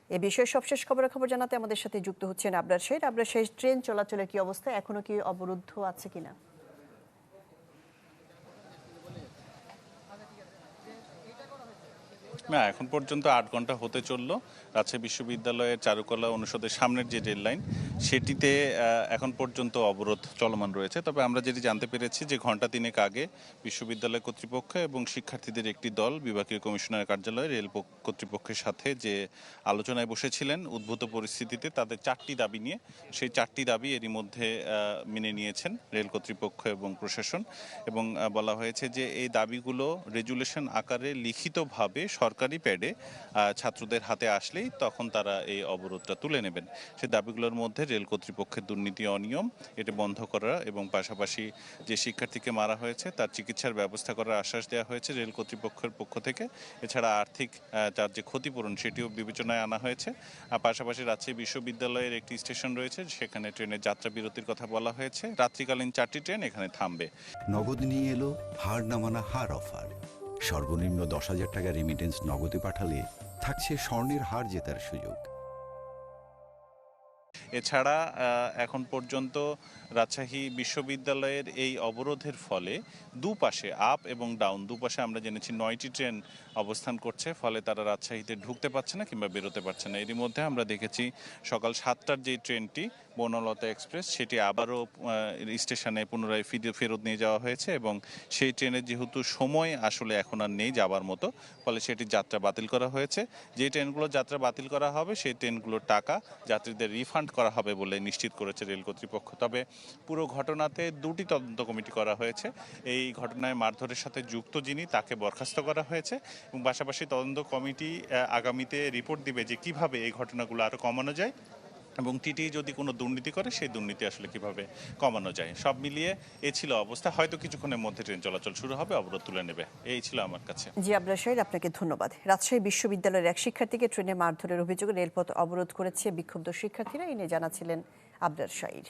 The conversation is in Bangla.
এ বিষয়ে সবশেষ খবরাখবর জানাতে আমাদের সাথে যুক্ত হচ্ছেন আবরার শাহীদ। আবরার শাহীদ, ট্রেন চলাচলের কি অবস্থা, এখনো কি অবরুদ্ধ আছে কিনা? না, এখন পর্যন্ত ৮ ঘন্টা হতে চলল। রাজশাহী বিশ্ববিদ্যালয়ের চারুকলা অনুষদের সামনের যে রেল লাইন সেটিতে এখন পর্যন্ত অবরোধ চলমান রয়েছে। তবে আমরা যেটি জানতে পেরেছি যে ঘন্টা তিনেক আগে বিশ্ববিদ্যালয় কর্তৃপক্ষ এবং শিক্ষার্থীদের একটি দল বিভাগীয় কমিশনারের কার্যালয়ে রেল কর্তৃপক্ষের সাথে যে আলোচনায় বসেছিলেন উদ্ভূত পরিস্থিতিতে তাদের 4টি দাবি নিয়ে, সেই 4টি দাবি এরই মধ্যে মেনে নিয়েছেন রেল কর্তৃপক্ষ এবং প্রশাসন। এবং বলা হয়েছে যে এই দাবিগুলো রেজুলেশন আকারে লিখিতভাবে সরকারি প্যাডে ছাত্রদের হাতে আসলেই তখন তারা এই অবরোধটা তুলে নেবেন। সেই দাবিগুলোর মধ্যে রেল কর্তৃপক্ষের দুর্নীতি অনিয়ম এটা বন্ধ করা এবং পাশাপাশি যে শিক্ষার্থীকে মারা হয়েছে তার চিকিৎসার ব্যবস্থা করার আশ্বাস দেওয়া হয়েছে রেল কর্তৃপক্ষের পক্ষ থেকে। এছাড়া আর্থিক যার যে ক্ষতিপূরণ সেটিও বিবেচনায় আনা হয়েছে। পাশাপাশি রাজশাহী বিশ্ববিদ্যালয়ের একটি স্টেশন রয়েছে, সেখানে ট্রেনের যাত্রা বিরতির কথা বলা হয়েছে। রাত্রিকালীন 4টি ট্রেন এখানে থামবে। নগদ নিয়ে এলো হার না মানা হার অফার। সর্বনিম্ন 10,000 টাকা রেমিটেন্স নগদে পাঠালে থাকছে স্বর্ণের হার জেতার সুযোগ। এছাড়া এখন পর্যন্ত রাজশাহী বিশ্ববিদ্যালয়ের এই অবরোধের ফলে দুপাশে আপ এবং ডাউন দুপাশে আমরা জেনেছি 9টি ট্রেন অবস্থান করছে, ফলে তারা রাজশাহীতে ঢুকতে পারছে না কিংবা বেরোতে পারছে না। এরই মধ্যে আমরা দেখেছি সকাল 7টার যে ট্রেনটি বনলতা এক্সপ্রেস সেটি আবারও স্টেশনে পুনরায় ফেরত নিয়ে যাওয়া হয়েছে এবং সেই ট্রেনের যেহেতু সময় আসলে এখন আর নেই যাবার মতো, ফলে সেটির যাত্রা বাতিল করা হয়েছে। যে ট্রেনগুলো যাত্রা বাতিল করা হবে সেই ট্রেনগুলোর টাকা যাত্রীদের রিফান্ড করা হবে বলে নিশ্চিত করেছে রেল কর্তৃপক্ষ। তবে পুরো ঘটনাতে 2টি তদন্ত কমিটি করা হয়েছে। এই ঘটনায় মারধরের সাথে যুক্ত যিনি তাকে বরখাস্ত করা হয়েছে এবং পাশাপাশি তদন্ত কমিটি আগামীতে রিপোর্ট দিবে যে কিভাবে এই ঘটনাগুলো আরও কমানো যায় এবং টিটি যদি কোনো দুর্নীতি করে সেই দুর্নীতি আসলে কিভাবে কমানো যায়। সব মিলিয়ে এ ছিল অবস্থা। হয়তো কিছুক্ষণের মধ্যে ট্রেন চলাচল শুরু হবে, অবরোধ তুলে নেবে। এই ছিল আমার কাছে। জি আবরার শাহীদ, আপনাকে ধন্যবাদ। রাজশাহী বিশ্ববিদ্যালয়ের এক শিক্ষার্থীকে ট্রেনে মারধরের অভিযোগে রেলপথ অবরোধ করেছে বিক্ষুব্ধ শিক্ষার্থীরা, এই নিয়ে জানাচ্ছিলেন আবরার শাহীদ।